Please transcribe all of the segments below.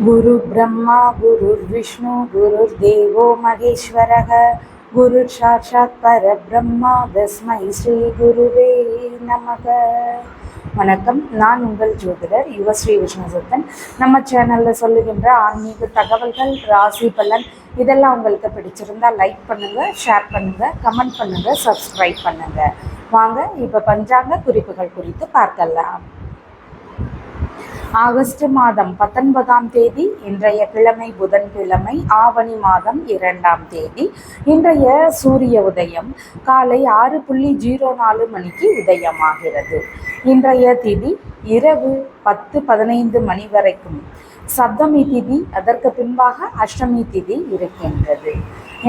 गुरु ब्रह्मा गुरुर्विष्णु गुरुर्देवो महेश्वरः गुरु साक्षात् परब्रह्मा तस्मै ஸ்ரீ குருவே நமக. வணக்கம், நான் உங்கள் ஜோதிடர் யுவஸ்ரீ விஷ்ணுசத்தன். நம்ம சேனலில் சொல்லுகின்ற ஆன்மீக தகவல்கள், ராசி பலன் இதெல்லாம் உங்களுக்கு பிடிச்சிருந்தா லைக் பண்ணுங்கள், ஷேர் பண்ணுங்கள், கமெண்ட் பண்ணுங்கள், சப்ஸ்கிரைப் பண்ணுங்கள். வாங்க இப்போ பஞ்சாங்க குறிப்புகள் குறித்து பார்க்கலாம். ஆகஸ்ட் மாதம் 19ஆம் தேதி, இன்றைய கிழமை புதன்கிழமை, ஆவணி மாதம் 2ஆம் தேதி. இன்றைய சூரிய உதயம் காலை 6:04 மணிக்கு உதயமாகிறது. இன்றைய திதி இரவு 10:15 மணி வரைக்கும் சப்தமி திதி, அதற்கு பின்பாக அஷ்டமி திதி இருக்கின்றது.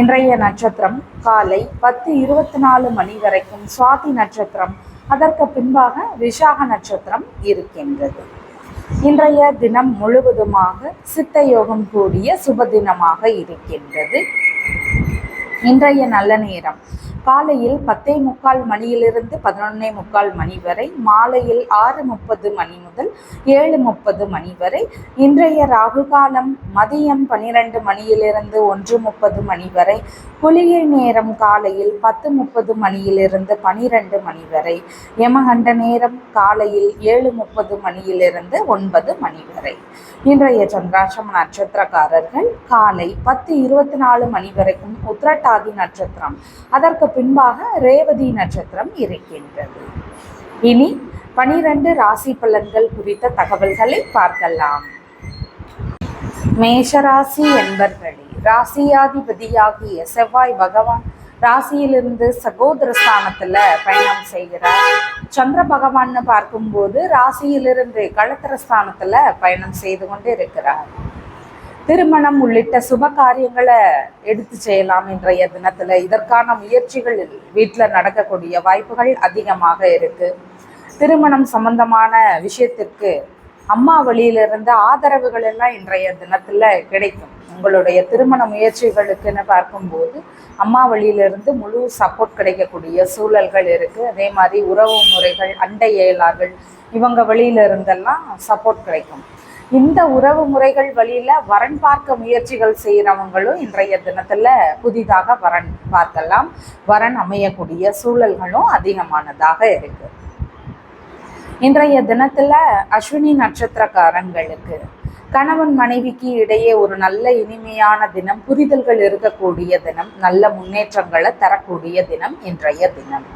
இன்றைய நட்சத்திரம் காலை 10:24 மணி வரைக்கும் சுவாதி நட்சத்திரம், அதற்கு பின்பாக விஷாக நட்சத்திரம் இருக்கின்றது. இன்றைய தினம் முழுவதுமாக சித்த யோகம் கூடிய சுப தினமாக இருக்கின்றது. இன்றைய நல்ல நேரம் காலையில் 10:45 மணியிலிருந்து 11:45 மணி வரை, மாலையில் 6:30 மணி முதல் 7:30 மணி வரை. இன்றைய ராகு காலம் மதியம் 12 மணியிலிருந்து 1:30 மணி வரை. குளிகை நேரம் காலையில் 10:30 மணியிலிருந்து 12 மணி வரை. யமகண்ட நேரம் காலையில் 7:30 மணியிலிருந்து 9 மணி வரை. இன்றைய சந்திராஷ்டம நட்சத்திரக்காரர்கள் காலை 10:24 மணி வரைக்கும் உத்திரட்டாதி நட்சத்திரம், அதற்கு பின்பாக ரேவதி நட்சத்திரம் இருக்கின்றது. இனி 12 ராசி பலன்கள் குறித்த தகவல்களை பார்க்கலாம். மேஷராசி என்பர்களே, ராசியாதிபதியாகிய செவ்வாய் பகவான் ராசியிலிருந்து சகோதர ஸ்தானத்துல பயணம் செய்கிறார். சந்திர பகவான்னு பார்க்கும்போது ராசியிலிருந்து களத்திர ஸ்தானத்துல பயணம் செய்து கொண்டு இருக்கிறார். திருமணம் உள்ளிட்ட சுப காரியங்களை எடுத்து செய்யலாம் இன்றைய தினத்துல. இதற்கான முயற்சிகள் வீட்டில் நடக்கக்கூடிய வாய்ப்புகள் அதிகமாக இருக்கு. திருமணம் சம்பந்தமான விஷயத்திற்கு அம்மா வழியிலிருந்து ஆதரவுகள் எல்லாம் இன்றைய தினத்துல கிடைக்கும். உங்களுடைய திருமண முயற்சிகளுக்குன்னு பார்க்கும்போது அம்மா வழியிலிருந்து முழு சப்போர்ட் கிடைக்கக்கூடிய சூழல்கள் இருக்கு. அதே மாதிரி உறவு முறைகள், அண்டை இயலார்கள், இவங்க வழியிலிருந்தெல்லாம் சப்போர்ட் கிடைக்கும். இந்த உறவு முறைகள் வழியில வரன் பார்க்க முயற்சிகள் செய்கிறவங்களும் இன்றைய தினத்துல புதிதாக வரன் பார்க்கலாம். வரன் அமையக்கூடிய சூழல்களும் அதிகமானதாக இருக்கு. இன்றைய தினத்துல அஸ்வினி நட்சத்திரக்காரங்களுக்கு கணவன் மனைவிக்கு இடையே ஒரு நல்ல இனிமையான தினம், புரிதல்கள் இருக்கக்கூடிய தினம், நல்ல முன்னேற்றங்களை தரக்கூடிய தினம் இன்றைய தினம்.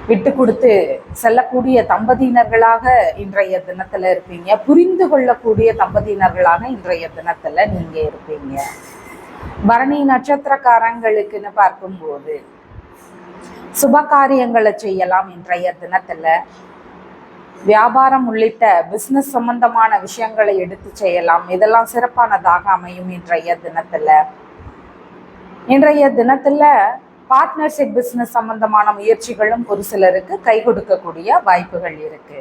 விட்டு கொடுத்து செல்லக்கூடிய தம்பதியினர்களாக இன்றைய தினத்துல இருப்பீங்க. புரிந்து கொள்ளக்கூடிய தம்பதியினர்களாக இன்றைய தினத்துல நீங்க இருப்பீங்க. பரணி நட்சத்திரக்காரங்களுக்குன்னு பார்க்கும்போது சுப காரியங்களை செய்யலாம் இன்றைய தினத்துல. வியாபாரம் உள்ளிட்ட பிசினஸ் சம்பந்தமான விஷயங்களை எடுத்து செய்யலாம். இதெல்லாம் சிறப்பானதாக அமையும் இன்றைய தினத்துல. இன்றைய தினத்துல பார்ட்னர்ஷிப் பிசினஸ் சம்பந்தமான முயற்சிகளும் ஒரு சிலருக்கு கை கொடுக்கக்கூடிய வாய்ப்புகள் இருக்கு.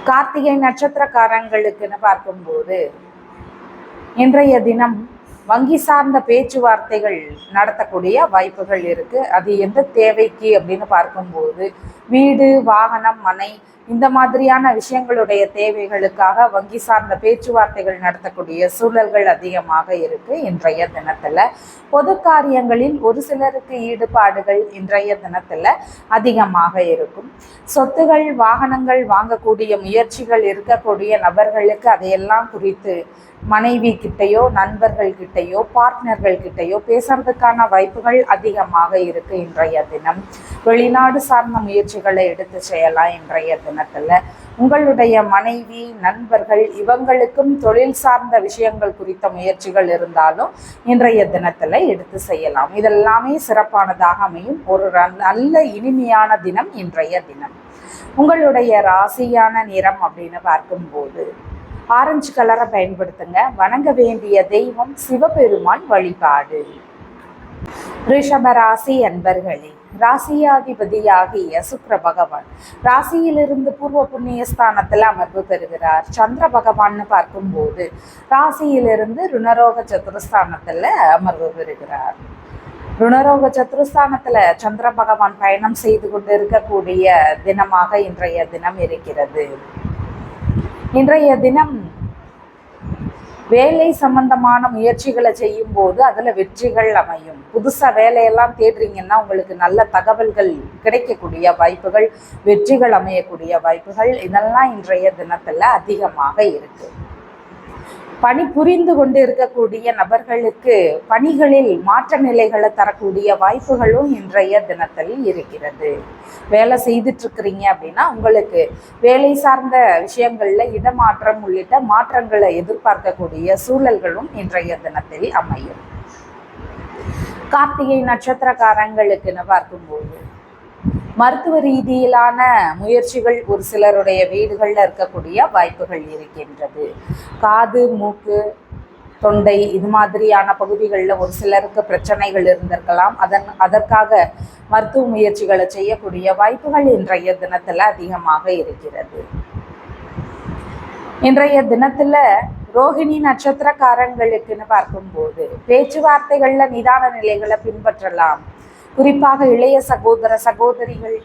கார்த்திகை நட்சத்திரக்காரங்களுக்குன்னு பார்க்கும்போது இன்றைய தினம் வங்கி சார்ந்த பேச்சுவார்த்தைகள் நடத்தக்கூடிய வாய்ப்புகள் இருக்கு. அது எந்த தேவைக்கு அப்படின்னு பார்க்கும்போது வீடு, வாகனம், மனை இந்த மாதிரியான விஷயங்களுடைய தேவைகளுக்காக வங்கி சார்ந்த பேச்சுவார்த்தைகள் நடத்தக்கூடிய சூழல்கள் அதிகமாக இருக்கு இன்றைய தினத்துல. பொது காரியங்களில் ஒரு சிலருக்கு ஈடுபாடுகள் இன்றைய தினத்துல அதிகமாக இருக்கும். சொத்துகள், வாகனங்கள் வாங்கக்கூடிய முயற்சிகள் இருக்கக்கூடிய நபர்களுக்கு அதையெல்லாம் குறித்து மனைவி கிட்டையோ, நண்பர்கள் கிட்டையோ, பார்ட்னர்கள் கிட்டையோ பேசுறதுக்கான வாய்ப்புகள் அதிகமாக இருக்கு இன்றைய தினம். வெளிநாடு சார்ந்த முயற்சிகளை எடுத்து செய்யலாம் இன்றைய தினத்துல. உங்களுடைய மனைவி, நண்பர்கள் இவங்களுக்கும் தொழில் சார்ந்த விஷயங்கள் குறித்த முயற்சிகள் இருந்தாலும் இன்றைய தினத்துல எடுத்து செய்யலாம். இதெல்லாமே சிறப்பானதாக அமையும். ஒரு நல்ல இனிமையான தினம் இன்றைய தினம். உங்களுடைய ராசியான நிறம் அப்படின்னு பார்க்கும்போது ஆரஞ்சு கலரை பயன்படுத்துங்க. வணங்க வேண்டிய தெய்வம் சிவபெருமான் வழிபாடு. ரிஷபராசி அன்பர்களே, ராசியாதிபதியாகிய சுக்கிர பகவான் ராசியிலிருந்து பூர்வ புண்ணிய ஸ்தானத்துல அமர்வு பெறுகிறார். சந்திர பகவான்னு பார்க்கும்போது ராசியிலிருந்து ருணரோக சதுரஸ்தானத்துல அமர்வு பெறுகிறார். ருணரோக சதுரஸ்தானத்துல சந்திர பகவான் பயணம் செய்து கொண்டு இருக்கக்கூடிய தினமாக இன்றைய தினம் இருக்கிறது. இன்றைய தினம் வேலை சம்பந்தமான முயற்சிகளை செய்யும் போது அதில் வெற்றிகள் அமையும். புதுசாக வேலையெல்லாம் தேடுறீங்கன்னா உங்களுக்கு நல்ல தகவல்கள் கிடைக்கக்கூடிய வாய்ப்புகள், வெற்றிகள் அமையக்கூடிய வாய்ப்புகள் இதெல்லாம் இன்றைய தினத்தில் அதிகமாக இருக்குது. பணி புரிந்து கொண்டு இருக்கக்கூடிய நபர்களுக்கு பணிகளில் மாற்ற நிலைகளை தரக்கூடிய வாய்ப்புகளும் இன்றைய தினத்தில் இருக்கிறது. வேலை செய்துட்டு இருக்கிறீங்க அப்படின்னா உங்களுக்கு வேலை சார்ந்த விஷயங்கள்ல இடமாற்றம் உள்ளிட்ட மாற்றங்களை எதிர்பார்க்கக்கூடிய சூழல்களும் இன்றைய தினத்தில் அமையும். கார்த்திகை நட்சத்திரக்காரங்களுக்குன்னு பார்க்கும்போது மருத்துவ ரீதியிலான முயற்சிகள் ஒரு சிலருடைய வீடுகளில் இருக்கக்கூடிய வாய்ப்புகள் இருக்கின்றது. காது, மூக்கு, தொண்டை இது மாதிரியான பகுதிகளில் ஒரு சிலருக்கு பிரச்சனைகள் இருந்திருக்கலாம். அதற்காக மருத்துவ முயற்சிகளை செய்யக்கூடிய வாய்ப்புகள் இன்றைய தினத்தில் அதிகமாக இருக்கிறது. இன்றைய தினத்தில் ரோஹிணி நட்சத்திரக்காரங்களுக்குன்னு பார்க்கும்போது பேச்சுவார்த்தைகளில் நிதான நிலைகளை பின்பற்றலாம். குறிப்பாக இளைய சகோதர சகோதரிகள்,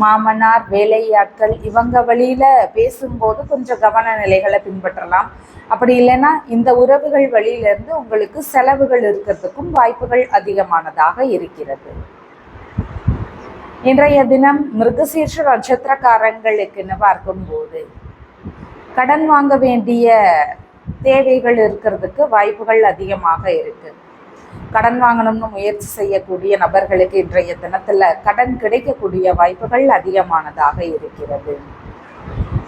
மாமனார், வேலையாட்கள் இவங்க வழியில் பேசும்போது கொஞ்சம் கவன நிலைகளை பின்பற்றலாம். அப்படி இல்லைன்னா இந்த உறவுகள் வழியிலிருந்து உங்களுக்கு செலவுகள் இருக்கிறதுக்கும் வாய்ப்புகள் அதிகமானதாக இருக்கிறது. இன்றைய தினம் மிருகசீர்ஷ நட்சத்திரக்காரங்களுக்குன்னு பார்க்கும்போது கடன் வாங்க வேண்டிய தேவைகள் இருக்கிறதுக்கு வாய்ப்புகள் அதிகமாக இருக்கு. கடன் வாங்கணும்னு முயற்சி செய்யக்கூடிய நபர்களுக்கு இன்றைய தினத்துல கடன் கிடைக்கக்கூடிய வாய்ப்புகள் அதிகமானதாக இருக்கிறது.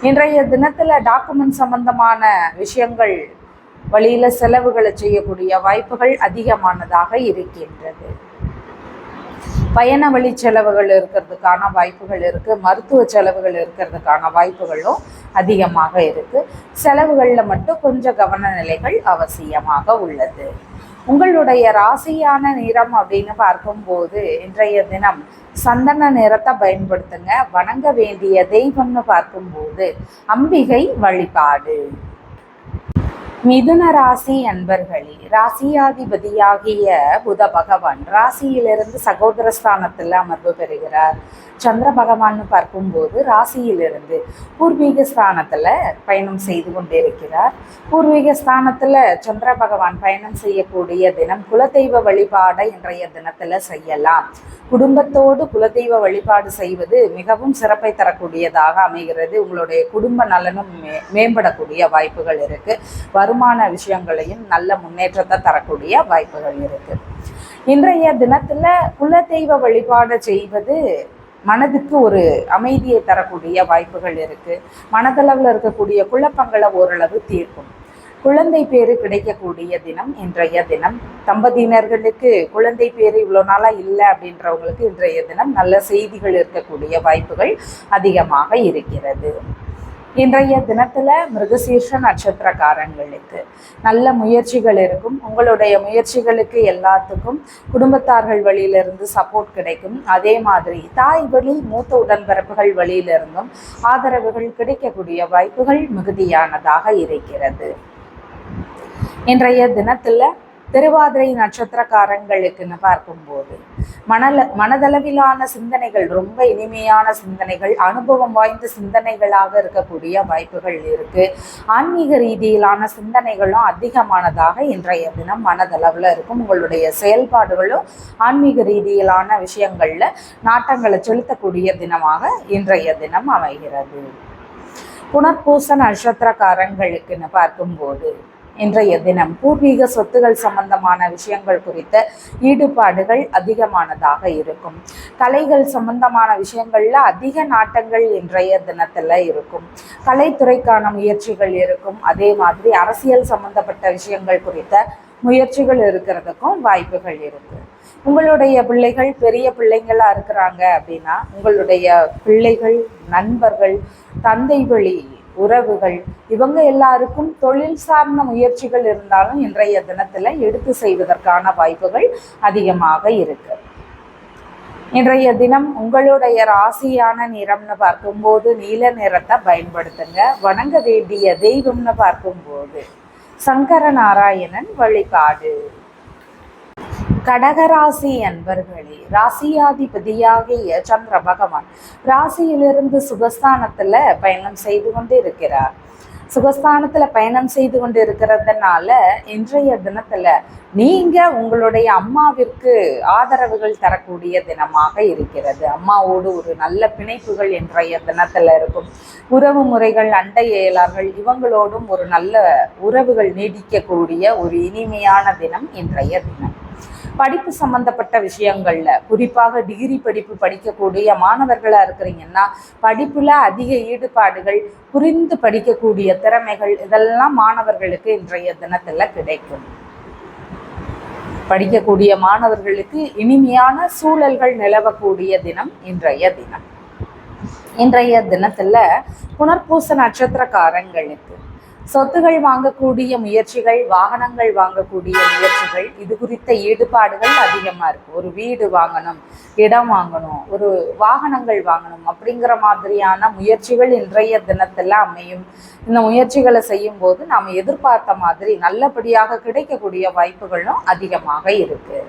இன்றைய தினத்துல டாக்குமெண்ட் சம்பந்தமான விஷயங்கள் வழியில செலவுகளை செய்யக்கூடிய வாய்ப்புகள் அதிகமானதாக இருக்கின்றது. பயண வழி செலவுகள் இருக்கிறதுக்கான வாய்ப்புகள் இருக்கு. மருத்துவ செலவுகள் இருக்கிறதுக்கான வாய்ப்புகளும் அதிகமாக இருக்கு. செலவுகள்ல மட்டும் கொஞ்சம் கவன நிலைகள் அவசியமாக உள்ளது. உங்களுடைய ராசியான நிறம் அப்படின்னு பார்க்கும்போது இன்றைய தினம் சந்தன நிறத்தை பயன்படுத்துங்க. வணங்க வேண்டிய தெய்வம்னு பார்க்கும்போது அம்பிகை வழிபாடு. மிதுன ராசி அன்பர்களே, ராசியாதிபதியாகிய புத பகவான் ராசியிலிருந்து சகோதரஸ்தானத்தில் அமர்வு பெறுகிறார். சந்திர பகவான் பார்க்கும்போது ராசியிலிருந்து பூர்வீக ஸ்தானத்தில் பயணம் செய்து கொண்டிருக்கிறார். பூர்வீக ஸ்தானத்தில் சந்திர பகவான் பயணம் செய்யக்கூடிய தினம் குலதெய்வ வழிபாடை இன்றைய தினத்தில் செய்யலாம். குடும்பத்தோடு குலதெய்வ வழிபாடு செய்வது மிகவும் சிறப்பை தரக்கூடியதாக அமைகிறது. உங்களுடைய குடும்ப நலனும் மேம்படக்கூடிய வாய்ப்புகள் இருக்கு. வருமான விஷயங்களையும் நல்ல முன்னேற்றத்தை தரக்கூடிய வாய்ப்புகள் இருக்கு. இன்றைய தினத்துல குலதெய்வ வழிபாடு செய்வது மனதுக்கு ஒரு அமைதியை தரக்கூடிய வாய்ப்புகள் இருக்கு. மனதளவில் இருக்கக்கூடிய குழப்பங்களை ஓரளவு தீர்க்கும். குழந்தை பேரு கிடைக்கக்கூடிய தினம் இன்றைய தினம். தம்பதியினர்களுக்கு குழந்தை பேரு இவ்வளோ நாளாக இல்லை அப்படின்றவங்களுக்கு இன்றைய தினம் நல்ல செய்திகள் இருக்கக்கூடிய வாய்ப்புகள் அதிகமாக இருக்கிறது. இன்றைய தினத்துல மிருகசீர்ஷ நட்சத்திரக்காரங்களுக்கு நல்ல முயற்சிகள் இருக்கும். உங்களுடைய முயற்சிகளுக்கு எல்லாத்துக்கும் குடும்பத்தார்கள் வழியிலிருந்து சப்போர்ட் கிடைக்கும். அதே மாதிரி தாய் வழி மூத்த உடன்பிறப்புகள் வழியிலிருந்தும் ஆதரவுகள் கிடைக்கக்கூடிய வாய்ப்புகள் மிகுதியானதாக இருக்கிறது. இன்றைய தினத்துல திருவாதிரை நட்சத்திரக்காரங்களுக்குன்னு பார்க்கும்போது மனதளவிலான சிந்தனைகள் ரொம்ப இனிமையான சிந்தனைகள், அனுபவம் வாய்ந்த சிந்தனைகளாக இருக்கக்கூடிய வாய்ப்புகள் இருக்கு. ஆன்மீக ரீதியிலான சிந்தனைகளும் அதிகமானதாக இன்றைய தினம் மனதளவில் இருக்கும். உங்களுடைய செயல்பாடுகளும் ஆன்மீக ரீதியிலான விஷயங்கள்ல நாட்டங்களை செலுத்தக்கூடிய தினமாக இன்றைய தினம் அமைகிறது. புனர்பூச நட்சத்திரக்காரங்களுக்குன்னு பார்க்கும்போது இன்றைய தினம் பூர்வீக சொத்துகள் சம்பந்தமான விஷயங்கள் குறித்த ஈடுபாடுகள் அதிகமானதாக இருக்கும். கலைகள் சம்பந்தமான விஷயங்கள்ல அதிக நாட்டங்கள் இன்றைய தினத்துல இருக்கும். கலைத்துறைக்கான முயற்சிகள் இருக்கும். அதே மாதிரி அரசியல் சம்பந்தப்பட்ட விஷயங்கள் குறித்த முயற்சிகள் இருக்கிறதுக்கும் வாய்ப்புகள் இருக்கு. உங்களுடைய பிள்ளைகள் பெரிய பிள்ளைங்களா இருக்கிறாங்க அப்படின்னா உங்களுடைய பிள்ளைகள், நண்பர்கள், தந்தை வழி உறவுகள் இவங்க எல்லாருக்கும் தொழில் சார்ந்த முயற்சிகள் இருந்தாலும் இன்றைய தினத்துல எடுத்து செய்வதற்கான வாய்ப்புகள் அதிகமாக இருக்கு. இன்றைய தினம் உங்களுடைய ராசியான நிறம்னு பார்க்கும்போது நீல நிறத்தை பயன்படுத்துங்க. வணங்க வேண்டிய தெய்வம்னு பார்க்கும்போது சங்கர நாராயணன் வழிபாடு. கடகராசி அன்பர்களே, ராசியாதிபதியாகிய சந்திர பகவான் ராசியிலிருந்து சுகஸ்தானத்துல பயணம் செய்து கொண்டு இருக்கிறார். சுகஸ்தானத்துல பயணம் செய்து கொண்டு இருக்கிறதுனால இன்றைய தினத்துல நீங்க உங்களுடைய அம்மாவிற்கு ஆதரவுகள் தரக்கூடிய தினமாக இருக்கிறது. அம்மாவோடு ஒரு நல்ல பிணைப்புகள் இன்றைய தினத்துல இருக்கும். உறவு முறைகள், அண்டை இயலார்கள் இவங்களோடும் ஒரு நல்ல உறவுகள் நீடிக்கக்கூடிய ஒரு இனிமையான தினம் இன்றைய தினம். படிப்பு சம்பந்தப்பட்ட விஷயங்கள்ல, குறிப்பாக டிகிரி படிப்பு படிக்கக்கூடிய மாணவர்களா இருக்கிறீங்கன்னா படிப்புல அதிக ஈடுபாடுகள், புரிந்து படிக்கக்கூடிய திறமைகள் இதெல்லாம் மாணவர்களுக்கு இன்றைய தினத்துல கிடைக்கும். படிக்கக்கூடிய மாணவர்களுக்கு இனிமையான சூழல்கள் நிலவக்கூடிய தினம் இன்றைய தினம். இன்றைய தினத்துல புனர்பூச நட்சத்திரக்காரங்களுக்கு சொத்துகள் வாங்கக்கூடிய முயற்சிகள், வாகனங்கள் வாங்கக்கூடிய முயற்சிகள், இது குறித்த ஈடுபாடுகள் அதிகமாக இருக்குது. ஒரு வீடு வாங்கணும், இடம் வாங்கணும், ஒரு வாகனங்கள் வாங்கணும் அப்படிங்கிற மாதிரியான முயற்சிகள் இன்றைய தினத்தில் அமையும். இந்த முயற்சிகளை செய்யும் போது நாம் எதிர்பார்த்த மாதிரி நல்லபடியாக கிடைக்கக்கூடிய வாய்ப்புகளும் அதிகமாக இருக்குது.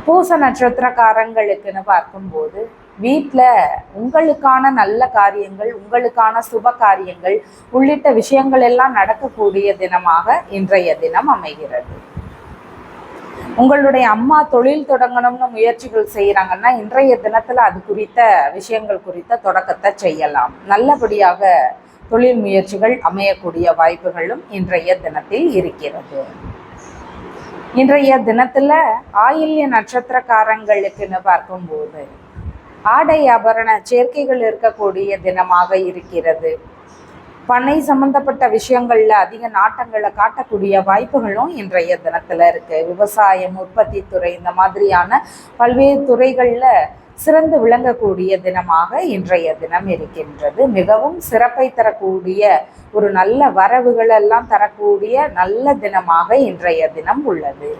பூச நட்சத்திரக்காரங்களுக்குன்னு பார்க்கும்போது வீட்டில் உங்களுக்கான நல்ல காரியங்கள், உங்களுக்கான சுப காரியங்கள் உள்ளிட்ட விஷயங்கள் எல்லாம் நடக்கக்கூடிய தினமாக இன்றைய தினம் அமைகிறது. உங்களுடைய அம்மா தொழில் தொடங்கணும்னு முயற்சிகள் செய்கிறாங்கன்னா இன்றைய தினத்தில் அது குறித்த விஷயங்கள் குறித்த தொடக்கத்தை செய்யலாம். நல்லபடியாக தொழில் முயற்சிகள் அமையக்கூடிய வாய்ப்புகளும் இன்றைய தினத்தில் இருக்கிறது. இன்றைய தினத்துல ஆயில்ய நட்சத்திரக்காரங்களுக்குன்னு பார்க்கும்போது ஆடை ஆபரண சேர்க்கைகள் இருக்கக்கூடிய தினமாக இருக்கிறது. பண்ணை சம்பந்தப்பட்ட விஷயங்கள்ல அதிக நாட்டங்களை காட்டக்கூடிய வாய்ப்புகளும் இன்றைய தினத்துல இருக்கு. விவசாயம், உற்பத்தி துறை இந்த மாதிரியான பல்வேறு துறைகள்ல சிறந்து விளங்கக்கூடிய தினமாக இன்றைய தினம் இருக்கின்றது. மிகவும் சிறப்பை தரக்கூடிய ஒரு நல்ல வரவுகள் எல்லாம் தரக்கூடிய நல்ல தினமாக இன்றைய தினம் உள்ளது.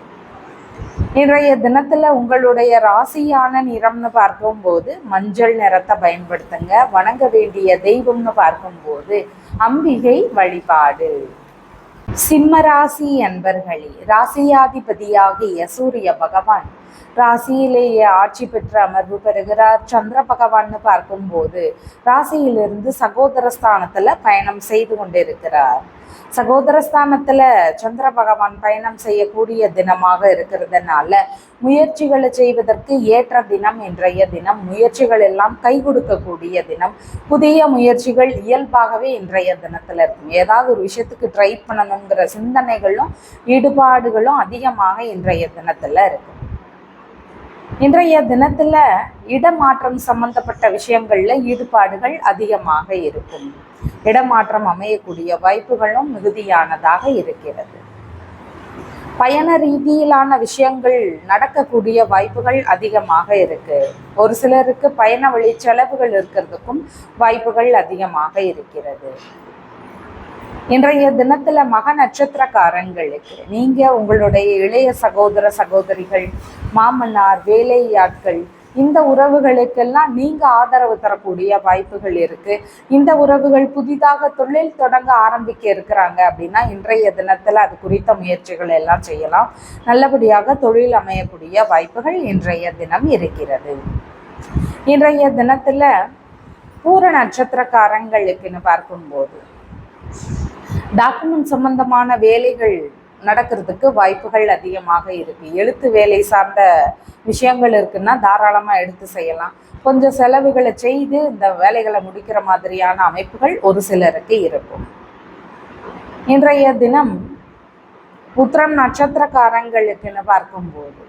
இன்றைய தினத்துல உங்களுடைய ராசியான நிறம்னு பார்க்கும்போது மஞ்சள் நிறத்தை பயன்படுத்துங்க. வணங்க வேண்டிய தெய்வம்னு பார்க்கும்போது அம்பிகை வழிபாடு. சிம்ம ராசி அன்பர்களே, ராசியாதிபதியாகிய சூரிய பகவான் ராசியிலேயே ஆட்சி பெற்று அமர்வு பெறுகிறார். சந்திர பகவான்னு பார்க்கும்போது ராசியிலிருந்து சகோதரஸ்தானத்துல பயணம் செய்து கொண்டிருக்கிறார். சகோதரஸ்தானத்துல சந்திர பகவான் பயணம் செய்யக்கூடிய தினமாக இருக்கிறதுனால முயற்சிகளை செய்வதற்கு ஏற்ற தினம் இன்றைய தினம். முயற்சிகள் எல்லாம் கை கொடுக்கக்கூடிய தினம். புதிய முயற்சிகள் இயல்பாகவே இன்றைய தினத்துல இருக்கும். ஏதாவது ஒரு விஷயத்துக்கு ட்ரை பண்ணணுங்கிற சிந்தனைகளும் ஈடுபாடுகளும் அதிகமாக இன்றைய தினத்துல இருக்கும். இன்றைய தினத்துல இடமாற்றம் சம்பந்தப்பட்ட விஷயங்கள்ல ஈடுபாடுகள் அதிகமாக இருக்கும். இடமாற்றம் அமையக்கூடிய வாய்ப்புகளும் மிகுதியானதாக இருக்கிறது. பயண ரீதியிலான விஷயங்கள் நடக்கக்கூடிய வாய்ப்புகள் அதிகமாக இருக்கு. ஒரு சிலருக்கு பயண வழி செலவுகள் இருக்கிறதுக்கும் வாய்ப்புகள் அதிகமாக இருக்கிறது. இன்றைய தினத்துல மக நட்சத்திரக்காரங்களுக்கு நீங்க உங்களுடைய இளைய சகோதர சகோதரிகள், மாமனார், வேலையாட்கள் இந்த உறவுகளுக்கெல்லாம் நீங்க ஆதரவு தரக்கூடிய வாய்ப்புகள் இருக்கு. இந்த உறவுகள் புதிதாக தொழில் தொடங்க ஆரம்பிக்க இருக்கிறாங்க அப்படின்னா இன்றைய தினத்துல அது குறித்த முயற்சிகள் எல்லாம் செய்யலாம். நல்லபடியாக தொழில் அமையக்கூடிய வாய்ப்புகள் இன்றைய தினம் இருக்கிறது. இன்றைய தினத்துல பூர நட்சத்திரக்காரங்களுக்குன்னு பார்க்கும்போது டாக்குமெண்ட் சம்பந்தமான வேலைகள் நடக்கிறதுக்கு வாய்ப்புகள் அதிகமாக இருக்கு. எழுத்து வேலை சார்ந்த விஷயங்கள் இருக்குன்னா தாராளமா எடுத்து செய்யலாம். கொஞ்சம் செலவுகளை செய்து இந்த வேலைகளை முடிக்கிற மாதிரியான அமைப்புகள் ஒரு சிலருக்கு இருக்கும். இன்றைய தினம் உத்திரம் நட்சத்திரக்காரங்களுக்குன்னு பார்க்கும்போது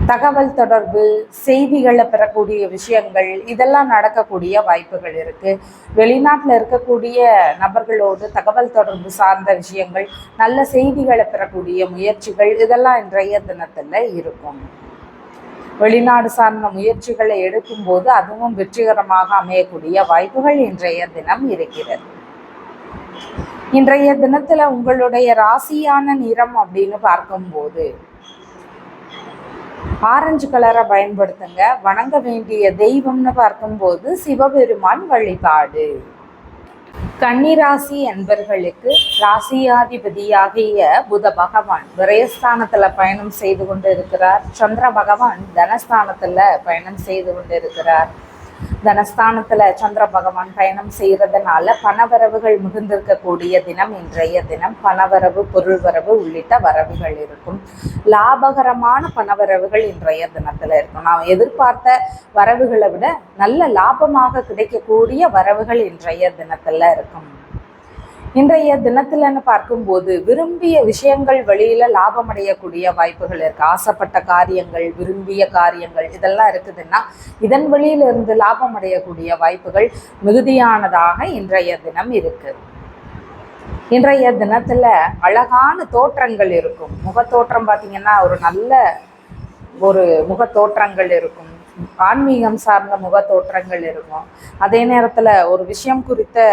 தகவல் தொடர்பு, செய்திகளை பெறக்கூடிய விஷயங்கள் இதெல்லாம் நடக்கக்கூடிய வாய்ப்புகள் இருக்கு. வெளிநாட்டில் இருக்கக்கூடிய நபர்களோடு தகவல் தொடர்பு சார்ந்த விஷயங்கள், நல்ல செய்திகளை பெறக்கூடிய முயற்சிகள் இதெல்லாம் இன்றைய தினத்துல இருக்கும். வெளிநாடு சார்ந்த முயற்சிகளை எடுக்கும்போது அதுவும் வெற்றிகரமாக அமையக்கூடிய வாய்ப்புகள் இன்றைய தினம் இருக்கிறது. இன்றைய தினத்துல உங்களுடைய ராசியான நிறம் அப்படின்னு பார்க்கும்போது ஆரஞ்சு கலரை பயன்படுத்துங்க. வணங்க வேண்டிய தெய்வம்னு பார்க்கும்போது சிவபெருமான் வழிபாடு. கன்னிராசி என்பர்களுக்கு ராசியாதிபதியாகிய புத பகவான் விரயஸ்தானத்துல பயணம் செய்து கொண்டு இருக்கிறார். சந்திர பகவான் தனஸ்தானத்துல பயணம் செய்து கொண்டு இருக்கிறார். தனஸ்தானத்துல சந்திர பகவான் பயணம் செய்யறதுனால பணவரவுகள் மிகுந்திருக்கக்கூடிய தினம் இன்றைய தினம். பணவரவு, பொருள் வரவு உள்ளிட்ட வரவுகள் இருக்கும். லாபகரமான பணவரவுகள் இன்றைய தினத்துல இருக்கும். நாம் எதிர்பார்த்த வரவுகளை விட நல்ல லாபமாக கிடைக்கக்கூடிய வரவுகள் இன்றைய தினத்துல இருக்கும். இன்றைய தினத்துலன்னு பார்க்கும்போது விரும்பிய விஷயங்கள் வழியில லாபம் அடையக்கூடிய வாய்ப்புகள் இருக்கு. ஆசைப்பட்ட காரியங்கள், விரும்பிய காரியங்கள் இதெல்லாம் இருக்குதுன்னா இதன் வழியிலிருந்து லாபம் அடையக்கூடிய வாய்ப்புகள் மிகுதியானதாக இன்றைய தினம் இருக்கு. இன்றைய தினத்துல அழகான தோற்றங்கள் இருக்கும். முகத்தோற்றம் பார்த்தீங்கன்னா ஒரு நல்ல முகத்தோற்றங்கள் இருக்கும். ஆன்மீகம் சார்ந்த முகத்தோற்றங்கள் இருக்கும். அதே நேரத்துல ஒரு விஷயம் குறித்த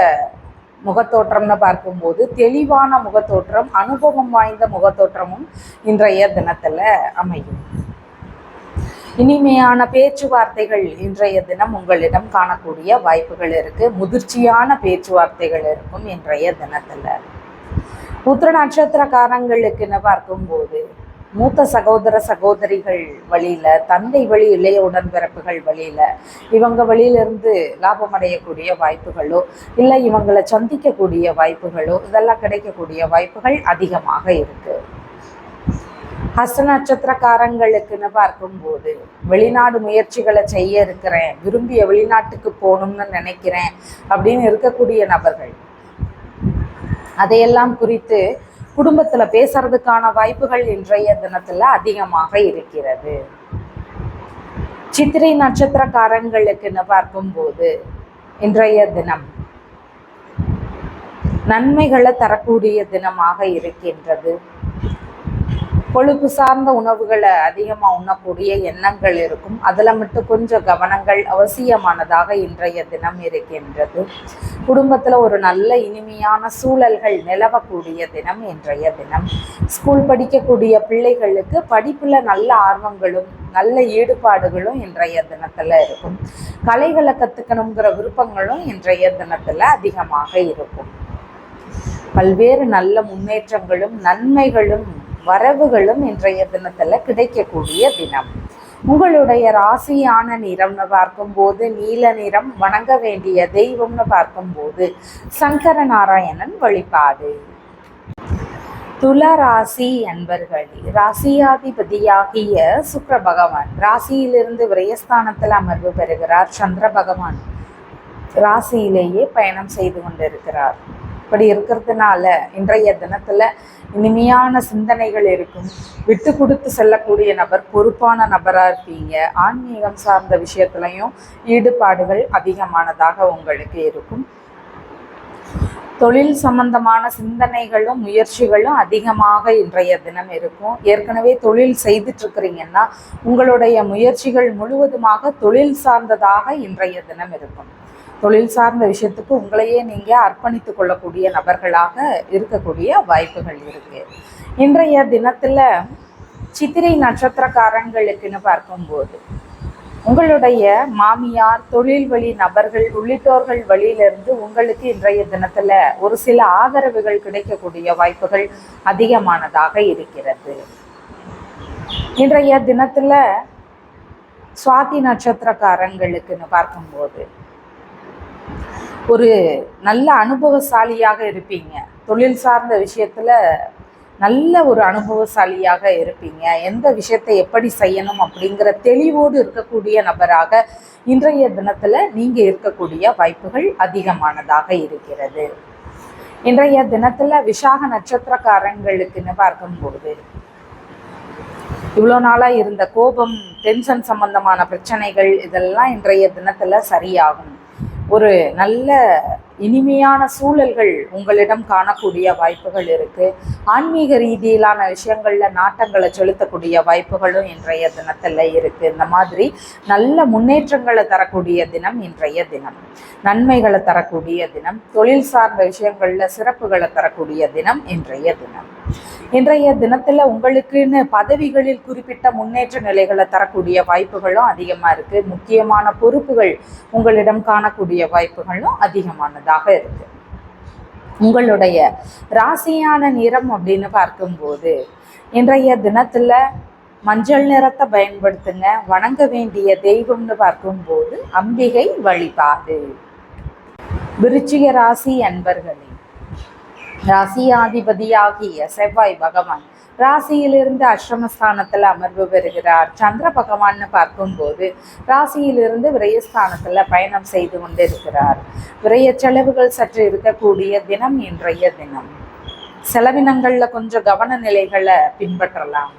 முகத்தோற்றம்னு பார்க்கும்போது தெளிவான முகத்தோற்றம், அனுபவம் வாய்ந்த முகத்தோற்றமும் இன்றைய தினத்துல அமையும். இனிமையான பேச்சுவார்த்தைகள் இன்றைய தினம் உங்களிடம் காணக்கூடிய வாய்ப்புகள் இருக்கு. முதிர்ச்சியான பேச்சுவார்த்தைகள் இருக்கும் இன்றைய தினத்துல. உத்திர நட்சத்திரக்காரங்களுக்குன்னு பார்க்கும்போது மூத்த சகோதர சகோதரிகள் வழியில, தந்தை வழி இளைய உடன்பிறப்புகள் வழியில, இவங்க வழியிலிருந்து லாபம் அடையக்கூடிய வாய்ப்புகளோ இல்லை இவங்களை சந்திக்கக்கூடிய வாய்ப்புகளோ இதெல்லாம் கிடைக்கக்கூடிய வாய்ப்புகள் அதிகமாக இருக்கு. ஹஸ்த நட்சத்திரக்காரங்களுக்குன்னு பார்க்கும்போது வெளிநாடு முயற்சிகளை செய்ய இருக்கிறேன், விரும்பிய வெளிநாட்டுக்கு போகணும்னு நினைக்கிறேன் அப்படின்னு இருக்கக்கூடிய நபர்கள் அதையெல்லாம் குறித்து குடும்பத்துல பேசுறதுக்கான வாய்ப்புகள் இன்றைய தினத்துல அதிகமாக இருக்கிறது. சித்திரை நட்சத்திரக்காரங்களுக்குன்னு பார்க்கும்போது இன்றைய தினம் நன்மைகளை தரக்கூடிய தினமாக இருக்கின்றது. கொழுப்பு சார்ந்த உணவுகளை அதிகமாக உண்ணக்கூடிய எண்ணங்கள் இருக்கும். அதில் மட்டும் கொஞ்சம் கவனங்கள் அவசியமானதாக இன்றைய தினம் இருக்கின்றது. குடும்பத்தில் ஒரு நல்ல இனிமையான சூழல்கள் நிலவக்கூடிய தினம் இன்றைய தினம். ஸ்கூல் படிக்கக்கூடிய பிள்ளைகளுக்கு படிப்பில் நல்ல ஆர்வங்களும் நல்ல ஈடுபாடுகளும் இன்றைய தினத்தில் இருக்கும். கலைகளை கற்றுக்கணுங்கிற விருப்பங்களும் இன்றைய தினத்தில் அதிகமாக இருக்கும். பல்வேறு நல்ல முன்னேற்றங்களும் நன்மைகளும் வரவுகளும் இன்றைய தினத்துல கிடைக்கக்கூடிய தினம். உங்களுடைய ராசியான நிறம்னு பார்க்கும்போது நீல நிறம். வணங்க வேண்டிய தெய்வம்னு பார்க்கும்போது சங்கர நாராயணன் வழிபாடு. துலா ராசி அன்பர்களே, ராசியாதிபதியாகிய சுக்கிர பகவான் ராசியிலிருந்து விரயஸ்தானத்தில் அமர்வு பெறுகிறார். சந்திர பகவான் ராசியிலேயே பயணம் செய்து கொண்டிருக்கிறார். இப்படி இருக்கிறதுனால இன்றைய தினத்துல இனிமையான சிந்தனைகள் இருக்கும். விட்டு கொடுத்து செல்லக்கூடிய நபர், பொறுப்பான நபராக இருப்பீங்க. ஆன்மீகம் சார்ந்த விஷயத்துலையும் ஈடுபாடுகள் அதிகமானதாக உங்களுக்கு இருக்கும். தொழில் சம்பந்தமான சிந்தனைகளும் முயற்சிகளும் அதிகமாக இன்றைய தினம் இருக்கும். ஏற்கனவே தொழில் செய்துட்டு இருக்கிறீங்கன்னா உங்களுடைய முயற்சிகள் முழுவதுமாக தொழில் சார்ந்ததாக இன்றைய தினம் இருக்கும். தொழில் சார்ந்த விஷயத்துக்கு உங்களையே நீங்கள் அர்ப்பணித்து கொள்ளக்கூடிய நபர்களாக இருக்கக்கூடிய வாய்ப்புகள் இருக்கு. இன்றைய தினத்தில் சித்திரை நட்சத்திரக்காரங்களுக்குன்னு பார்க்கும்போது உங்களுடைய மாமியார், தொழில் வழி நபர்கள் உள்ளிட்டோர்கள் வழியிலிருந்து உங்களுக்கு இன்றைய தினத்தில் ஒரு சில ஆதரவுகள் கிடைக்கக்கூடிய வாய்ப்புகள் அதிகமானதாக இருக்கிறது. இன்றைய தினத்தில் சுவாதி நட்சத்திரக்காரங்களுக்குன்னு பார்க்கும்போது ஒரு நல்ல அனுபவசாலியாக இருப்பீங்க. தொழில் சார்ந்த விஷயத்துல நல்ல ஒரு அனுபவசாலியாக இருப்பீங்க. எந்த விஷயத்தை எப்படி செய்யணும் அப்படிங்கிற தெளிவோடு இருக்கக்கூடிய நபராக இன்றைய தினத்துல நீங்க இருக்கக்கூடிய வாய்ப்புகள் அதிகமானதாக இருக்கிறது. இன்றைய தினத்துல விசாக நட்சத்திரக்காரங்களுக்குன்னு பார்க்கும்போது இவ்வளோ நாளாக இருந்த கோபம், டென்ஷன் சம்பந்தமான பிரச்சனைகள் இதெல்லாம் இன்றைய தினத்துல சரியாகும். ஒரு நல்ல இனிமையான சூழல்கள் உங்களிடம் காணக்கூடிய வாய்ப்புகள் இருக்கு. ஆன்மீக ரீதியிலான விஷயங்கள்ல நாட்டங்களை செலுத்தக்கூடிய வாய்ப்புகளும் இன்றைய தினத்துல இருக்கு. இந்த மாதிரி நல்ல முன்னேற்றங்களை தரக்கூடிய தினம் இன்றைய தினம். நன்மைகளை தரக்கூடிய தினம். தொழில் சார்ந்த விஷயங்கள்ல சிறப்புகளை தரக்கூடிய தினம் இன்றைய தினம். இன்றைய தினத்துல உங்களுக்குன்னு பதவிகளில் குறிப்பிட்ட முன்னேற்ற நிலைகளை தரக்கூடிய வாய்ப்புகளும் அதிகமா இருக்கு. முக்கியமான பொறுப்புகள் உங்களிடம் காணக்கூடிய வாய்ப்புகளும் அதிகமானதாக இருக்கு. உங்களுடைய ராசியான நிறம் அப்படின்னு பார்க்கும்போது இன்றைய தினத்துல மஞ்சள் நிறத்தை பயன்படுத்துங்க. வணங்க வேண்டிய தெய்வம்னு பார்க்கும்போது அம்பிகை வழிபாடு. விருச்சிக ராசி அன்பர்களே, ராசியாதிபதியாகிய செவ்வாய் பகவான் ராசியிலிருந்து அஷ்டமஸ்தானத்தில் அமர்வு பெறுகிறார். சந்திர பகவான்னு பார்க்கும்போது ராசியிலிருந்து விரயஸ்தானத்தில் பயணம் செய்து கொண்டிருக்கிறார். விரய செலவுகள் சற்று இருக்கக்கூடிய தினம் இன்றைய தினம். செலவினங்களில் கொஞ்சம் கவன நிலைகளை பின்பற்றலாம்.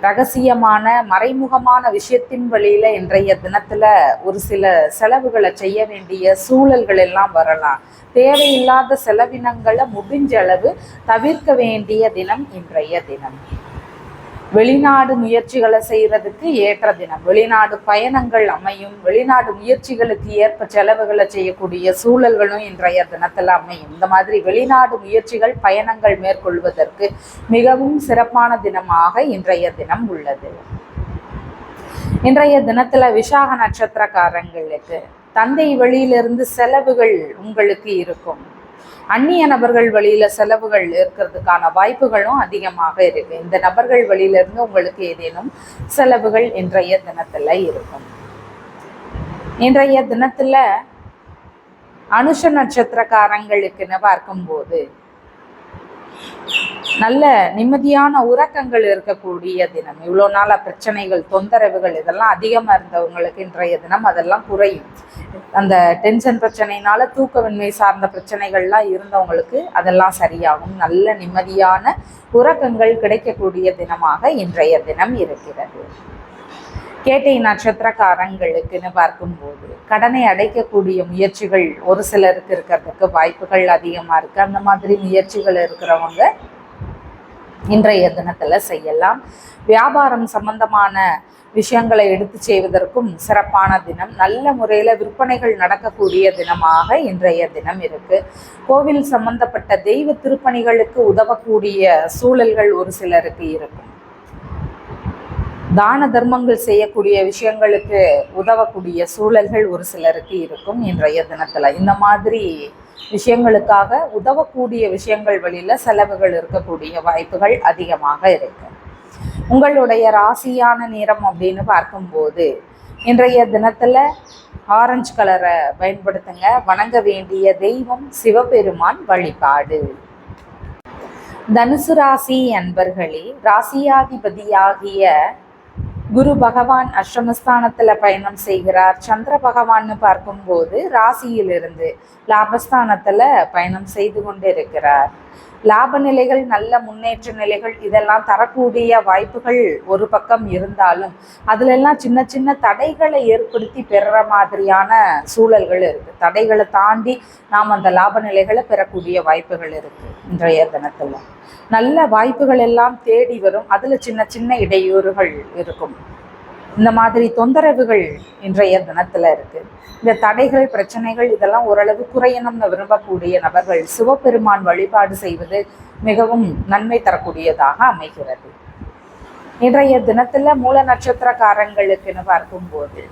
ரகசியமான மறைமுகமான விஷயத்தின் வழியில இன்றைய தினத்துல ஒரு சில செலவுகளை செய்ய வேண்டிய சூழல்கள் எல்லாம் வரலாம். தேவையில்லாத செலவினங்களை முடிஞ்ச அளவு தவிர்க்க வேண்டிய தினம் இன்றைய தினம். வெளிநாடு முயற்சிகளை செய்யறதுக்கு ஏற்ற தினம். வெளிநாடு பயணங்கள் அமையும். வெளிநாடு முயற்சிகளுக்கு ஏற்ப செலவுகளை செய்யக்கூடிய சூழல்களும் இன்றைய தினத்துல அமையும். இந்த மாதிரி வெளிநாடு முயற்சிகள் பயணங்கள் மேற்கொள்வதற்கு மிகவும் சிறப்பான தினமாக இன்றைய தினம் உள்ளது. இன்றைய தினத்துல விசாக நட்சத்திரக்காரங்களுக்கு தந்தை வழியிலிருந்து செலவுகள் உங்களுக்கு இருக்கும். அந்நிய நபர்கள் வழியில செலவுகள் இருக்கிறதுக்கான வாய்ப்புகளும் அதிகமாக இருக்கு. இந்த நபர்கள் வழியிலிருந்து உங்களுக்கு ஏதேனும் செலவுகள் இன்றைய தினத்துல இருக்கும். இன்றைய தினத்துல அனுஷ நட்சத்திரக்காரங்களுக்குன்னு பார்க்கும்போது நல்ல நிம்மதியான உறக்கங்கள் இருக்கக்கூடிய தினம். இவ்வளோ நாள பிரச்சனைகள், தொந்தரவுகள் இதெல்லாம் அதிகமாக இருந்தவங்களுக்கு இன்றைய தினம் அதெல்லாம் குறையும். அந்த டென்ஷன் பிரச்சனையினால தூக்கமின்மை சார்ந்த பிரச்சனைகள்லாம் இருந்தவங்களுக்கு அதெல்லாம் சரியாகும். நல்ல நிம்மதியான உறக்கங்கள் கிடைக்கக்கூடிய தினமாக இன்றைய தினம் இருக்கிறது. கேட்டை நட்சத்திரக்காரங்களுக்குன்னு பார்க்கும்போது கடனை அடைக்கக்கூடிய முயற்சிகள் ஒரு சிலருக்கு இருக்கிறதுக்கு வாய்ப்புகள் அதிகமாக இருக்குது. அந்த மாதிரி முயற்சிகள் இருக்கிறவங்க இன்றைய தினத்தில் செய்யலாம். வியாபாரம் சம்பந்தமான விஷயங்களை எடுத்து செய்வதற்கும் சிறப்பான தினம். நல்ல முறையில் விற்பனைகள் நடக்கக்கூடிய தினமாக இன்றைய தினம் இருக்கு. கோவில் சம்பந்தப்பட்ட தெய்வ திருப்பணிகளுக்கு உதவக்கூடிய சூழல்கள் ஒரு சிலருக்கு இருக்கும். தான தர்மங்கள் செய்யக்கூடிய விஷயங்களுக்கு உதவக்கூடிய சூழல்கள் ஒரு சிலருக்கு இருக்கும் இன்றைய தினத்துல. இந்த மாதிரி விஷயங்களுக்காக உதவக்கூடிய விஷயங்கள் வழியில செலவுகள் இருக்கக்கூடிய வாய்ப்புகள் அதிகமாக இருக்கு. உங்களுடைய ராசியான நிறம் அப்படின்னு பார்க்கும்போது இன்றைய தினத்துல ஆரஞ்சு கலரை பயன்படுத்துங்க. வணங்க வேண்டிய தெய்வம் சிவபெருமான் வழிபாடு. தனுசு ராசி அன்பர்களே, ராசியாதிபதியாகிய குரு பகவான் அஷ்டமஸ்தானத்துல பயணம் செய்கிறார். சந்திர பகவான்னு பார்க்கும்போது ராசியிலிருந்து லாபஸ்தானத்துல பயணம் செய்து கொண்டு இருக்கிறார். லாப நிலைகள், நல்ல முன்னேற்ற நிலைகள் இதெல்லாம் தரக்கூடிய வாய்ப்புகள் ஒரு பக்கம் இருந்தாலும் அதுலெல்லாம் சின்ன சின்ன தடைகளை ஏற்படுத்தி பெறுற மாதிரியான சூழல்கள் இருக்கு. தடைகளை தாண்டி நாம் அந்த லாப நிலைகளை பெறக்கூடிய வாய்ப்புகள் இருக்கு. இன்றைய தினத்துல நல்ல வாய்ப்புகள் எல்லாம் தேடி வரும். அதுல சின்ன சின்ன இடையூறுகள் இருக்கும். இந்த மாதிரி தொந்தரவுகள் இன்றைய தினத்துல இருக்கு. இந்த தடைகள், பிரச்சனைகள் இதெல்லாம் ஓரளவு குறையணும்னு விரும்பக்கூடிய நபர்கள் சிவபெருமான் வழிபாடு செய்வது மிகவும் நன்மை தரக்கூடியதாக அமைகிறது. இன்றைய தினத்துல மூல நட்சத்திரக்காரங்களுக்குன்னு பார்க்கும்போது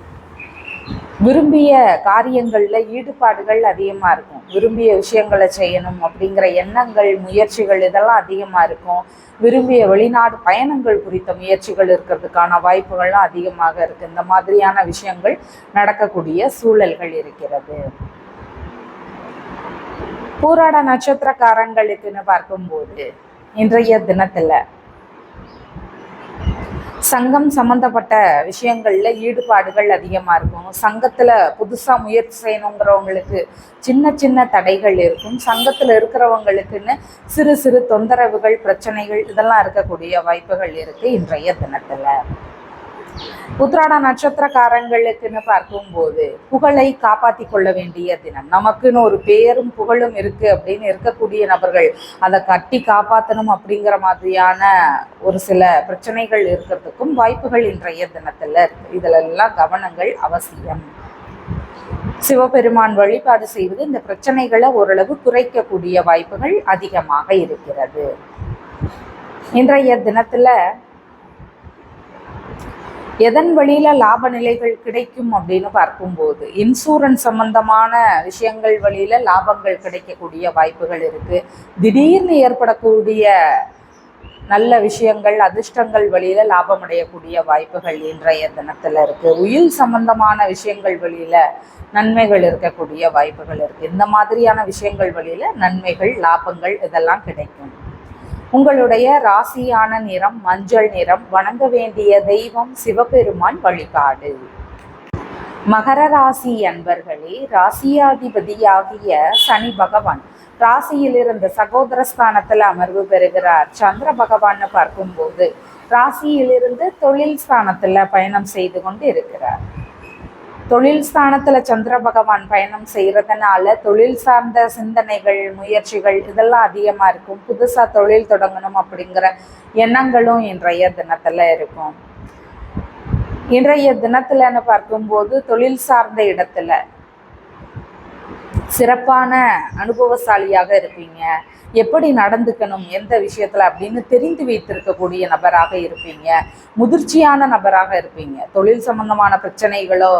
விரும்பிய காரியங்கள்ல ஈடுபாடுகள் அதிகமா இருக்கும். விரும்பிய விஷயங்களை செய்யணும் அப்படிங்கிற எண்ணங்கள், முயற்சிகள் இதெல்லாம் அதிகமா இருக்கும். விரும்பிய வெளிநாடு பயணங்கள் குறித்த முயற்சிகள் இருக்கிறதுக்கான வாய்ப்புகள்லாம் அதிகமாக இருக்கு. இந்த மாதிரியான விஷயங்கள் நடக்கக்கூடிய சூழல்கள் இருக்கிறது. பூராட நட்சத்திரக்காரங்களுக்குன்னு பார்க்கும்போது இன்றைய தினத்துல சங்கம் சம்பந்தப்பட்ட விஷயங்கள்ல ஈடுபாடுகள் அதிகமாக இருக்கும். சங்கத்துல புதுசா முயற்சி செய்யணுங்கிறவங்களுக்கு சின்ன சின்ன தடைகள் இருக்கும். சங்கத்துல இருக்கிறவங்களுக்குன்னு சிறு சிறு தொந்தரவுகள், பிரச்சனைகள் இதெல்லாம் இருக்கக்கூடிய வாய்ப்புகள் இருக்கு இன்றைய தினத்துல. உத்திராட நட்சத்திரக்காரங்களுக்குன்னு பார்க்கும்போது புகழை காப்பாற்றி கொள்ள வேண்டிய தினம். நமக்குன்னு ஒரு பேரும் புகழும் இருக்கு அப்படின்னு இருக்கக்கூடிய நபர்கள் அதை கட்டி காப்பாற்றணும் அப்படிங்கிற மாதிரியான ஒரு சில பிரச்சனைகள் இருக்கிறதுக்கும் வாய்ப்புகள் இன்றைய தினத்துல இருக்கு. இதுல எல்லாம் கவனங்கள் அவசியம். சிவபெருமான் வழிபாடு செய்வது இந்த பிரச்சனைகளை ஓரளவு குறைக்கக்கூடிய வாய்ப்புகள் அதிகமாக இருக்கிறது. இன்றைய தினத்துல எதன் வழியில லாப நிலைகள் கிடைக்கும் அப்படின்னு பார்க்கும்போது இன்சூரன்ஸ் சம்பந்தமான விஷயங்கள் வழியில லாபங்கள் கிடைக்கக்கூடிய வாய்ப்புகள் இருக்கு. திடீர்னு ஏற்படக்கூடிய நல்ல விஷயங்கள், அதிர்ஷ்டங்கள் வழியில லாபம் அடையக்கூடிய வாய்ப்புகள் இன்றைய தினத்துல இருக்கு. உயில் சம்பந்தமான விஷயங்கள் வழியில நன்மைகள் இருக்கக்கூடிய வாய்ப்புகள் இருக்கு. இந்த மாதிரியான விஷயங்கள் வழியில நன்மைகள், லாபங்கள் இதெல்லாம் கிடைக்கும். உங்களுடைய ராசியான நிறம் மஞ்சள் நிறம். வணங்க வேண்டிய தெய்வம் சிவபெருமான் வழிபாடு. மகர ராசி அன்பர்களே, ராசியாதிபதியாகிய சனி பகவான் ராசியில் இருந்த சகோதரஸ்தானத்தில் அமர்வு பெறுகிறார். சந்திர பகவான்னு பார்க்கும்போது ராசியிலிருந்து தொழில் ஸ்தானத்தில் பயணம் செய்து கொண்டு இருக்கிறார். தொழில் ஸ்தானத்துல சந்திர பகவான் பயணம் செய்யறதுனால தொழில் சார்ந்த சிந்தனைகள், முயற்சிகள் இதெல்லாம் அதிகமா இருக்கும். புதுசா தொழில் தொடங்கணும் அப்படிங்கிற எண்ணங்களும் இன்றைய தினத்துல இருக்கும். இன்றைய தினத்துலன்னு பார்க்கும்போது தொழில் சார்ந்த இடத்துல சிறப்பான அனுபவசாலியாக இருப்பீங்க. எப்படி நடந்துக்கணும் எந்த விஷயத்துல அப்படின்னு தெரிந்து வைத்திருக்கக்கூடிய நபராக இருப்பீங்க. முதிர்ச்சியான நபராக இருப்பீங்க. தொழில் சம்பந்தமான பிரச்சனைகளோ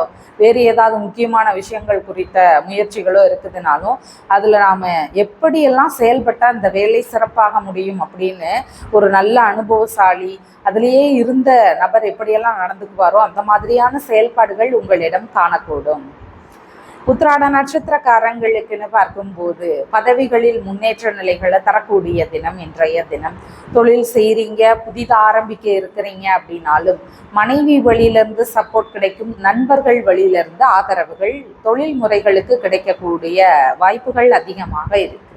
வேறு ஏதாவது முக்கியமான விஷயங்கள் குறித்த முயற்சிகளோ இருக்குதுனாலும் அதில் நாம் எப்படியெல்லாம் செயல்பட்டால் இந்த வேலை சிறப்பாக முடியும் அப்படின்னு ஒரு நல்ல அனுபவசாலி, அதிலேயே இருந்த நபர் எப்படியெல்லாம் நடந்துக்குவாரோ அந்த மாதிரியான செயல்பாடுகள் உங்களிடம் காணக்கூடும். உத்திராட நட்சத்திரக்காரங்களுக்குன்னு பார்க்கும்போது பதவிகளில் முன்னேற்ற நிலைகளை தரக்கூடிய தினம் இன்றைய தினம். தொழில் செய்கிறீங்க, புதிதாக ஆரம்பிக்க இருக்கிறீங்க அப்படின்னாலும் மனைவி வழியிலிருந்து சப்போர்ட் கிடைக்கும். நண்பர்கள் வழியிலிருந்து ஆதரவுகள் தொழில் முறைகளுக்கு கிடைக்கக்கூடிய வாய்ப்புகள் அதிகமாக இருக்கு.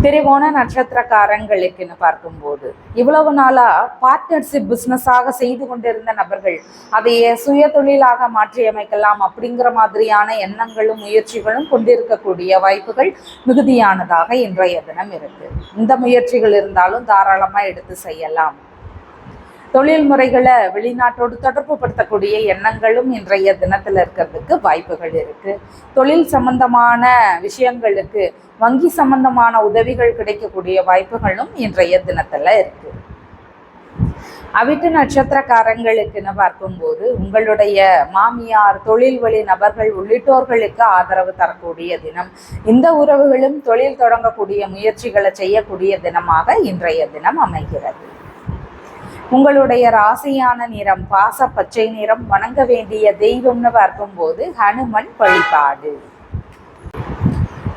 திரிவோண நட்சத்திரக்காரங்களுக்குன்னு பார்க்கும்போது இவ்வளவு நாளா பார்ட்னர்ஷிப் பிஸ்னஸாக செய்து கொண்டிருந்த நபர்கள் அதையே சுய தொழிலாக மாற்றியமைக்கலாம் அப்படிங்கிற மாதிரியான எண்ணங்களும் முயற்சிகளும் கொண்டிருக்கக்கூடிய வாய்ப்புகள் மிகுதியானதாக இன்றைய தினம் இருக்கு. இந்த முயற்சிகள் இருந்தாலும் தாராளமா எடுத்து செய்யலாம். தொழில் முறைகளை வெளிநாட்டோடு தொடர்பு படுத்தக்கூடிய எண்ணங்களும் இன்றைய தினத்தில் இருக்கிறதுக்கு வாய்ப்புகள் இருக்கு. தொழில் சம்பந்தமான விஷயங்களுக்கு வங்கி சம்பந்தமான உதவிகள் கிடைக்கக்கூடிய வாய்ப்புகளும் இன்றைய தினத்துல இருக்கு. அவிட்ட நட்சத்திரக்காரங்களுக்குன்னு பார்க்கும்போது உங்களுடைய மாமியார், தொழில் வழி நபர்கள் உள்ளிட்டோர்களுக்கு ஆதரவு தரக்கூடிய தினம். இந்த உறவுகளும் தொழில் தொடங்கக்கூடிய முயற்சிகளை செய்யக்கூடிய தினமாக இன்றைய தினம் அமைகிறது. உங்களுடைய ராசியான நிறம் பாச பச்சை நிறம். வணங்க வேண்டிய தெய்வம்னு பார்க்கும்போது ஹனுமன் வழிபாடு.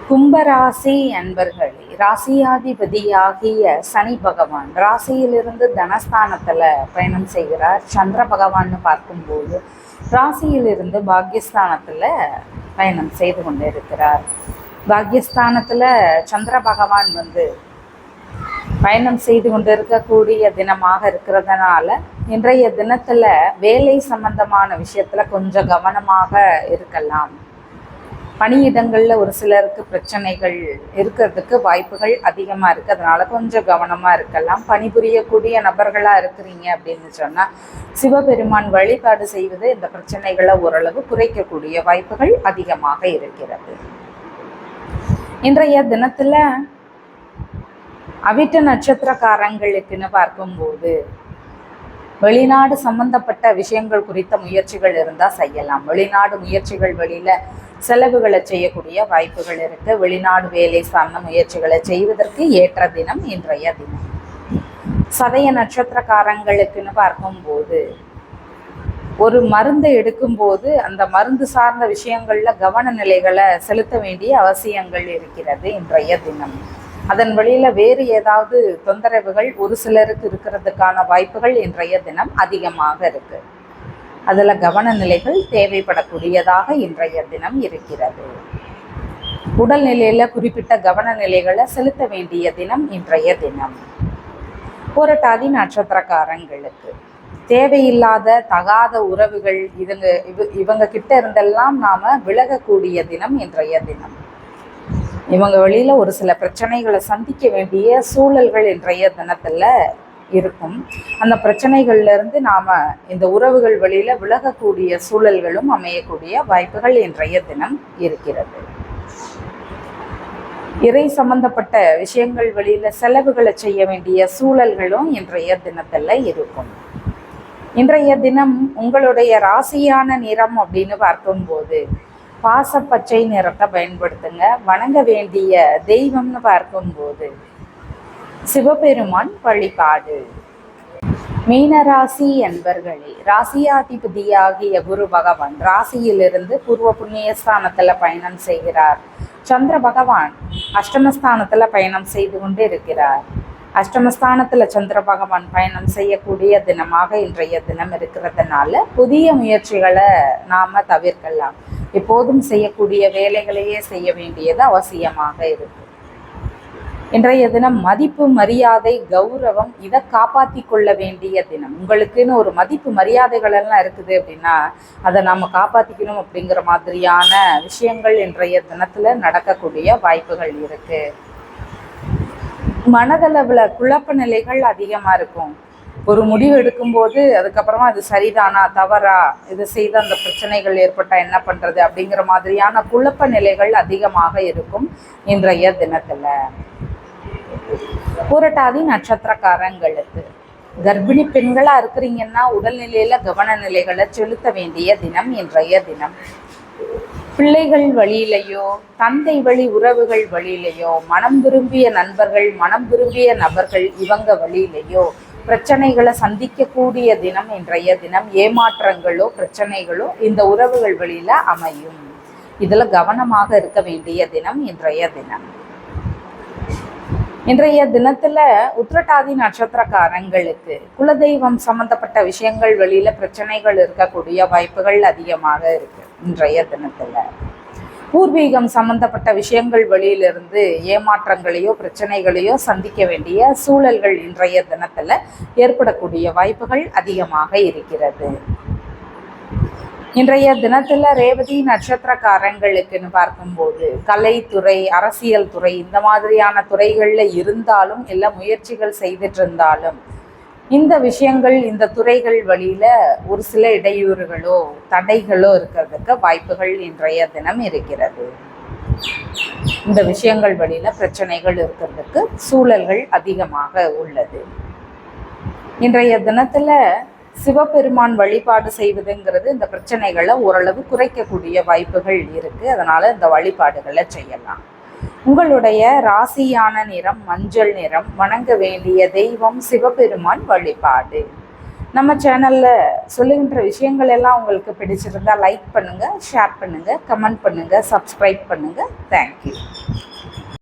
கும்பராசி அன்பர்களே, ராசியாதிபதியாகிய சனி பகவான் ராசியிலிருந்து தனஸ்தானத்துல பயணம் செய்கிறார். சந்திர பகவான்னு பார்க்கும்போது ராசியிலிருந்து பாக்யஸ்தானத்துல பயணம் செய்து கொண்டிருக்கிறார். பாக்யஸ்தானத்துல சந்திர பகவான் பயணம் செய்து கொண்டு இருக்கக்கூடிய தினமாக இருக்கிறதுனால இன்றைய தினத்துல வேலை சம்பந்தமான விஷயத்துல கொஞ்சம் கவனமாக இருக்கலாம். பணியிடங்கள்ல ஒரு சிலருக்கு பிரச்சனைகள் இருக்கிறதுக்கு வாய்ப்புகள் அதிகமாக இருக்குது. அதனால கொஞ்சம் கவனமாக இருக்கலாம். பணிபுரியக்கூடிய நபர்களாக இருக்கிறீங்க அப்படின்னு சொன்னால் சிவபெருமான் வழிபாடு செய்வது இந்த பிரச்சனைகளை ஓரளவு குறைக்கக்கூடிய வாய்ப்புகள் அதிகமாக இருக்கிறது. இன்றைய தினத்துல அவிட்ட நட்சத்திரக்காரங்களுக்குன்னு பார்க்கும்போது வெளிநாடு சம்பந்தப்பட்ட விஷயங்கள் குறித்த முயற்சிகள் இருந்தால் செய்யலாம். வெளிநாடு முயற்சிகள் வழியில செலவுகளை செய்யக்கூடிய வாய்ப்புகள் இருக்கு. வெளிநாடு வேலை சார்ந்த முயற்சிகளை செய்வதற்கு ஏற்ற தினம் இன்றைய தினம். சதய நட்சத்திரக்காரங்களுக்குன்னு பார்க்கும்போது ஒரு மருந்தை எடுக்கும்போது அந்த மருந்து சார்ந்த விஷயங்கள்ல கவன நிலைகளை செலுத்த வேண்டிய அவசியங்கள் இருக்கிறது இன்றைய தினம். அதன் வழியில வேறு ஏதாவது தொந்தரவுகள் ஒரு சிலருக்கு இருக்கிறதுக்கான வாய்ப்புகள் இன்றைய தினம் அதிகமாக இருக்கு. அதுல கவன நிலைகள் தேவைப்படக்கூடியதாக இன்றைய தினம் இருக்கிறது. உடல்நிலையில குறிப்பிட்ட கவன நிலைகளை செலுத்த வேண்டிய தினம் இன்றைய தினம். புரட்டாதி நட்சத்திரக்காரங்களுக்கு தேவையில்லாத தகாத உறவுகள் இவங்க கிட்ட இருந்தெல்லாம் நாம விலகக்கூடிய தினம் இன்றைய தினம். இவங்க வழியில ஒரு சில பிரச்சனைகளை சந்திக்க வேண்டிய சூழல்கள் இன்றைய தினத்துல இருக்கும். அந்த பிரச்சனைகள்ல இருந்து நாம இந்த உறவுகள் வழியில விலகக்கூடிய சூழல்களும் அமையக்கூடிய வாய்ப்புகள் இன்றைய தினம் இருக்கிறது. இறை சம்பந்தப்பட்ட விஷயங்கள் வழியில செலவுகளை செய்ய வேண்டிய சூழல்களும் இன்றைய தினத்துல இருக்கும். இன்றைய தினம் உங்களுடைய ராசியான நிறம் அப்படின்னு பார்க்கும்போது பாசப்பச்சை நிறத்தை பயன்படுத்துங்க. வணங்க வேண்டிய தெய்வம்னு பார்க்கும்போது சிவபெருமான் வழிபாடு. மீனராசி அன்பர்களே, ராசியாதிபதியாகிய குரு பகவான் ராசியிலிருந்து பூர்வ புண்ணியஸ்தானத்துல பயணம் செய்கிறார். சந்திர பகவான் அஷ்டமஸ்தானத்துல பயணம் செய்து கொண்டு இருக்கிறார். அஷ்டமஸ்தானத்துல சந்திர பகவான் பயணம் செய்யக்கூடிய தினமாக இன்றைய தினம் இருக்கிறதுனால புதிய முயற்சிகளை நாம தவிர்க்கலாம். எப்போதும் செய்யக்கூடிய வேலைகளையே செய்ய வேண்டியது அவசியமாக இருக்கு. இன்றைய தினம் மதிப்பு, மரியாதை, கௌரவம் இதை காப்பாற்றி கொள்ள வேண்டிய தினம். உங்களுக்குன்னு ஒரு மதிப்பு மரியாதைகள் எல்லாம் இருக்குது அப்படின்னா அதை நாம் காப்பாற்றிக்கணும் அப்படிங்கிற மாதிரியான விஷயங்கள் இன்றைய தினத்தில் நடக்கக்கூடிய வாய்ப்புகள் இருக்கு. மனதளவில் குழப்ப நிலைகள் அதிகமாக இருக்கும். ஒரு முடிவு எடுக்கும்போது அதுக்கப்புறமா அது சரிதானா தவறா, இது செய்த அந்த பிரச்சனைகள் ஏற்பட்டால் என்ன பண்ணுறது அப்படிங்கிற மாதிரியான குழப்ப நிலைகள் அதிகமாக இருக்கும் இன்றைய தினத்தில். புரட்டாதி நட்சத்திரக்காரங்களுக்கு கர்ப்பிணி பெண்களா இருக்கிறீங்கன்னா உடல்நிலையில கவன நிலைகளை செலுத்த வேண்டிய தினம் இன்றைய தினம். பிள்ளைகள் வழியிலையோ தந்தை வழி உறவுகள் வழியிலையோ மனம் விரும்பிய நண்பர்கள், மனம் விரும்பிய நபர்கள் இவங்க வழியிலையோ பிரச்சனைகளை சந்திக்கக்கூடிய தினம் இன்றைய தினம். ஏமாற்றங்களோ பிரச்சனைகளோ இந்த உறவுகள் வழியில அமையும். இதுல கவனமாக இருக்க வேண்டிய தினம் இன்றைய தினம். இன்றைய தினத்துல உத்திரட்டாதி நட்சத்திரக்காரங்களுக்கு குலதெய்வம் சம்பந்தப்பட்ட விஷயங்கள் வெளியில பிரச்சனைகள் இருக்கக்கூடிய வாய்ப்புகள் அதிகமாக இருக்கு. இன்றைய தினத்துல பூர்வீகம் சம்பந்தப்பட்ட விஷயங்கள் வெளியிலிருந்து ஏமாற்றங்களையோ பிரச்சனைகளையோ சந்திக்க வேண்டிய சூழல்கள் இன்றைய தினத்துல ஏற்படக்கூடிய வாய்ப்புகள் அதிகமாக இருக்கிறது. இன்றைய தினத்துல ரேவதி நட்சத்திரக்காரங்களுக்குன்னு பார்க்கும்போது கலைத்துறை, அரசியல் துறை இந்த மாதிரியான துறைகள்ல இருந்தாலும் எல்லா முயற்சிகள் செய்துட்டு இருந்தாலும் இந்த விஷயங்கள் இந்த துறைகள் வழியில ஒரு சில இடையூறுகளோ தடைகளோ இருக்கிறதுக்கு வாய்ப்புகள் இன்றைய தினம் இருக்கிறது. இந்த விஷயங்கள் வழியில பிரச்சனைகள் இருக்கிறதுக்கு சூழல்கள் அதிகமாக உள்ளது. இன்றைய தினத்துல சிவபெருமான் வழிபாடு செய்வதுங்கிறது இந்த பிரச்சனைகளை ஓரளவு குறைக்கக்கூடிய வாய்ப்புகள் இருக்கு. அதனால இந்த வழிபாடுகளை செய்யலாம். உங்களுடைய ராசியான நிறம் மஞ்சள் நிறம். வணங்க வேண்டிய தெய்வம் சிவபெருமான் வழிபாடு. நம்ம சேனல்ல சொல்லுகின்ற விஷயங்கள் எல்லாம் உங்களுக்கு பிடிச்சிருந்தா லைக் பண்ணுங்க, ஷேர் பண்ணுங்க, கமெண்ட் பண்ணுங்க, சப்ஸ்கிரைப் பண்ணுங்க. தேங்க்யூ.